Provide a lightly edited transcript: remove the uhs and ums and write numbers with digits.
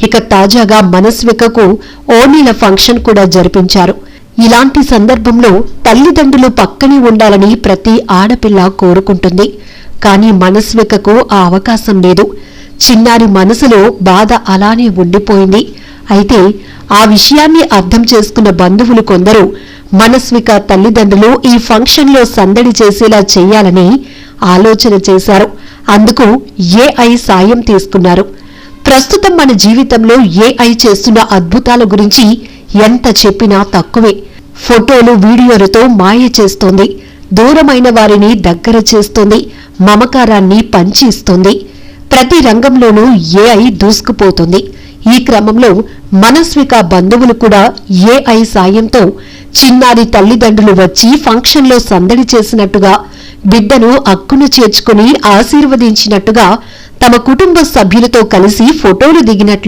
ఇక తాజాగా మనస్వికకు ఓణీల ఫంక్షన్ కూడా జరిపించారు. ఇలాంటి సందర్భంలో తల్లిదండ్రులు పక్కనే ఉండాలని ప్రతి ఆడపిల్ల కోరుకుంటుంది. కానీ మనస్వికకు ఆ అవకాశం లేదు. చిన్నారి మనసులో బాధ అలానే ఉండిపోయింది. అయితే ఆ విషయాన్ని అర్థం చేసుకున్న బంధువులు కొందరు మనస్విక తల్లిదండ్రులు ఈ ఫంక్షన్లో సందడి చేసేలా చేయాలని ఆలోచన చేశారు. అందుకు ఏఐ సాయం తీసుకున్నారు. ప్రస్తుతం మన జీవితంలో ఏఐ చేస్తున్న అద్భుతాల గురించి ఎంత చెప్పినా తక్కువే. ఫోటోలు, వీడియోలతో మాయ చేస్తోంది. దూరమైన వారిని దగ్గర చేస్తోంది. మమకారాన్ని పంచి ఇస్తోంది. ప్రతి రంగంలోనూ ఏఐ దూసుకుపోతుంది. ఈ క్రమంలో మనస్విక బంధువులు కూడా ఏఐ సాయంతో చిన్నారి తల్లిదండ్రులు వచ్చి ఫంక్షన్లో సందడి చేసినట్టుగా, బిడ్డను అక్కున చేర్చుకుని ఆశీర్వదించినట్టుగా, తమ కుటుంబ సభ్యులతో కలిసి ఫోటోలు దిగినట్లు